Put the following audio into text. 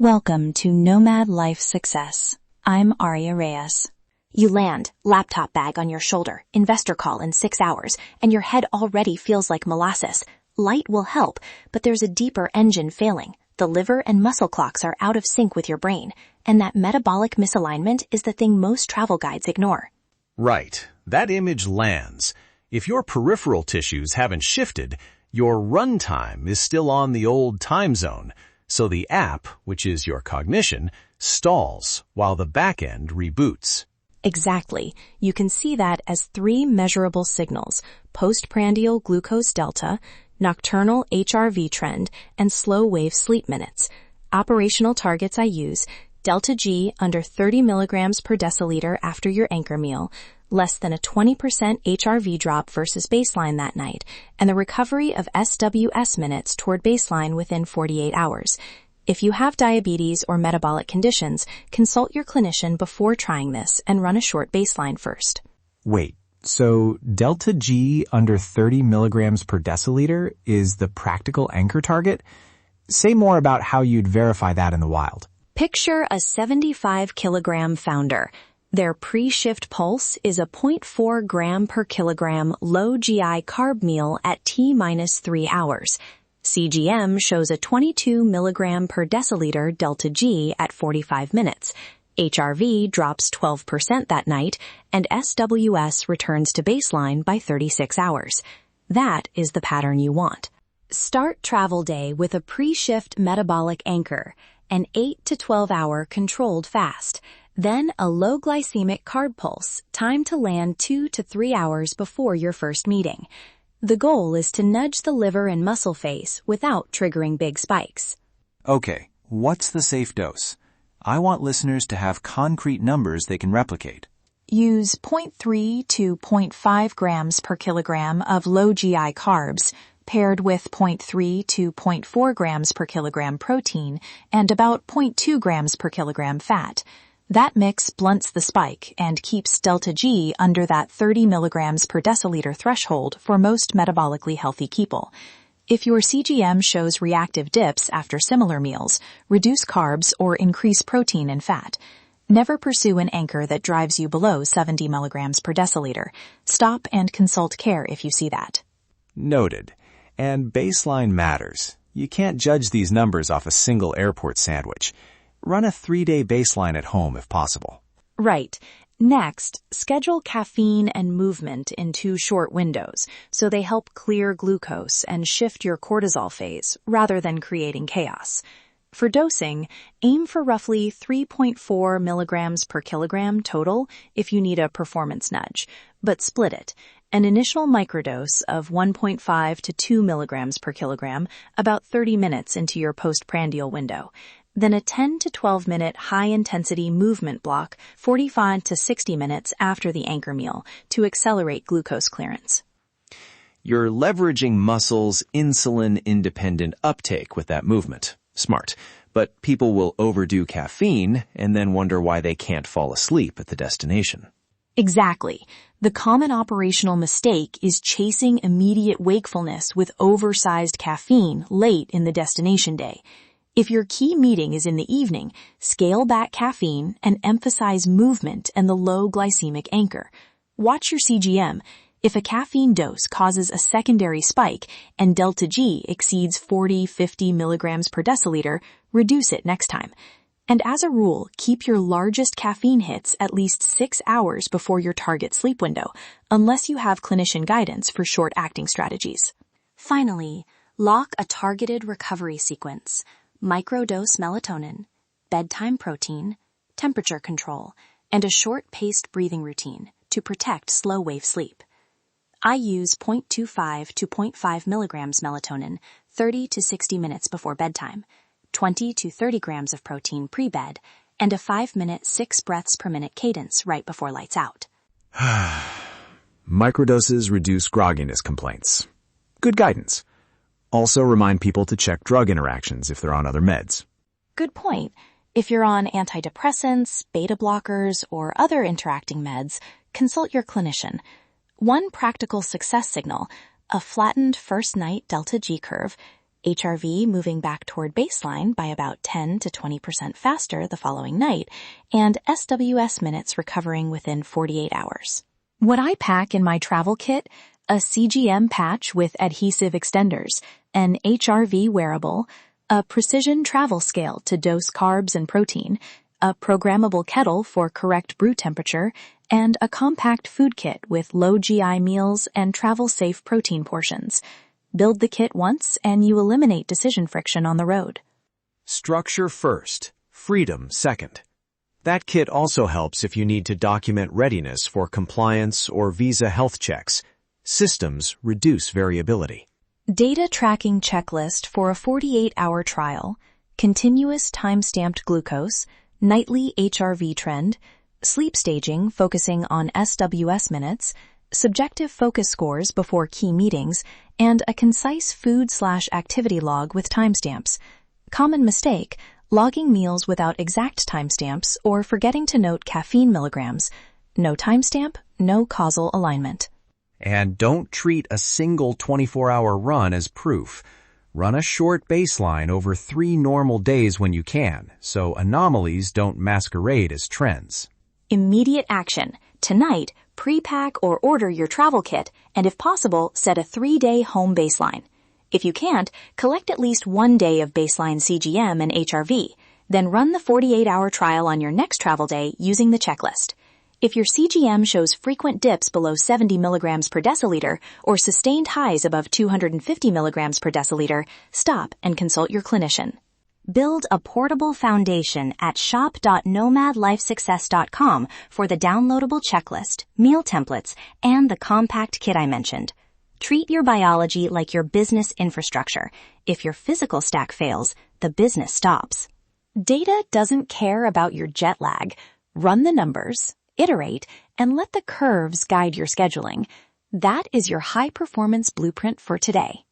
Welcome to Nomad Life Success. I'm Aria Reyes. You land, laptop bag on your shoulder, investor call in 6 hours, and your head already feels like molasses. Light will help, but there's a deeper engine failing. The liver and muscle clocks are out of sync with your brain, and that metabolic misalignment is the thing most travel guides ignore. Right. That image lands. If your peripheral tissues haven't shifted, your runtime is still on the old time zone. So the app, which is your cognition, stalls while the back end reboots. Exactly. You can see that as 3 measurable signals: postprandial glucose delta, nocturnal HRV trend, and slow wave sleep minutes. Operational targets I use: delta G under 30 milligrams per deciliter after your anchor meal, less than a 20% HRV drop versus baseline that night, and the recovery of SWS minutes toward baseline within 48 hours. If you have diabetes or metabolic conditions, consult your clinician before trying this and run a short baseline first. Wait, so delta G under 30 milligrams per deciliter is the practical anchor target? Say more about how you'd verify that in the wild. Picture a 75-kilogram founder. Their pre-shift pulse is a 0.4 gram per kilogram low GI carb meal at T-3 hours. CGM shows a 22 milligram per deciliter delta G at 45 minutes. HRV drops 12% that night, and SWS returns to baseline by 36 hours. That is the pattern you want. Start travel day with a pre-shift metabolic anchor, an 8 to 12 hour controlled fast. Then a low-glycemic carb pulse, time to land 2 to 3 hours before your first meeting. The goal is to nudge the liver and muscle phase without triggering big spikes. Okay, what's the safe dose? I want listeners to have concrete numbers they can replicate. Use 0.3 to 0.5 grams per kilogram of low GI carbs, paired with 0.3 to 0.4 grams per kilogram protein and about 0.2 grams per kilogram fat. That mix blunts the spike and keeps delta G under that 30 milligrams per deciliter threshold for most metabolically healthy people. If your CGM shows reactive dips after similar meals, reduce carbs or increase protein and fat. Never pursue an anchor that drives you below 70 milligrams per deciliter. Stop and consult care if you see that. Noted. And baseline matters. You can't judge these numbers off a single airport sandwich. Run a 3-day baseline at home if possible. Right. Next, schedule caffeine and movement in 2 short windows, so they help clear glucose and shift your cortisol phase rather than creating chaos. For dosing, aim for roughly 3.4 milligrams per kilogram total if you need a performance nudge, but split it. An initial microdose of 1.5 to 2 milligrams per kilogram about 30 minutes into your postprandial window. Then a 10 to 12 minute high-intensity movement block 45 to 60 minutes after the anchor meal to accelerate glucose clearance. You're leveraging muscle's insulin-independent uptake with that movement. Smart. But people will overdo caffeine and then wonder why they can't fall asleep at the destination. Exactly. The common operational mistake is chasing immediate wakefulness with oversized caffeine late in the destination day. If your key meeting is in the evening, scale back caffeine and emphasize movement and the low glycemic anchor. Watch your CGM. If a caffeine dose causes a secondary spike and delta G exceeds 40-50 milligrams per deciliter, reduce it next time. And as a rule, keep your largest caffeine hits at least 6 hours before your target sleep window, unless you have clinician guidance for short-acting strategies. Finally, lock a targeted recovery sequence: microdose melatonin, bedtime protein, temperature control, and a short-paced breathing routine to protect slow-wave sleep. I use 0.25 to 0.5 milligrams melatonin 30 to 60 minutes before bedtime, 20 to 30 grams of protein pre-bed, and a 5-minute 6 breaths per minute cadence right before lights out. Microdoses reduce grogginess complaints. Good guidance. Also remind people to check drug interactions if they're on other meds. Good point. If you're on antidepressants, beta blockers, or other interacting meds, consult your clinician. One practical success signal, a flattened first night delta G curve, HRV moving back toward baseline by about 10 to 20% faster the following night, and SWS minutes recovering within 48 hours. What I pack in my travel kit: a CGM patch with adhesive extenders, an HRV wearable, a precision travel scale to dose carbs and protein, a programmable kettle for correct brew temperature, and a compact food kit with low GI meals and travel-safe protein portions. Build the kit once and you eliminate decision friction on the road. Structure first, freedom second. That kit also helps if you need to document readiness for compliance or visa health checks. Systems reduce variability. Data tracking checklist for a 48-hour trial, continuous time-stamped glucose, nightly HRV trend, sleep staging focusing on SWS minutes, subjective focus scores before key meetings, and a concise food/activity log with timestamps. Common mistake: logging meals without exact timestamps or forgetting to note caffeine milligrams. No timestamp, no causal alignment. And don't treat a single 24-hour run as proof. Run a short baseline over 3 normal days when you can, so anomalies don't masquerade as trends. Immediate action. Tonight, pre-pack or order your travel kit, and if possible, set a 3-day home baseline. If you can't, collect at least 1 day of baseline CGM and HRV, then run the 48-hour trial on your next travel day using the checklist. If your CGM shows frequent dips below 70 milligrams per deciliter or sustained highs above 250 milligrams per deciliter, stop and consult your clinician. Build a portable foundation at shop.nomadlifesuccess.com for the downloadable checklist, meal templates, and the compact kit I mentioned. Treat your biology like your business infrastructure. If your physical stack fails, the business stops. Data doesn't care about your jet lag. Run the numbers, iterate, and let the curves guide your scheduling. That is your high-performance blueprint for today.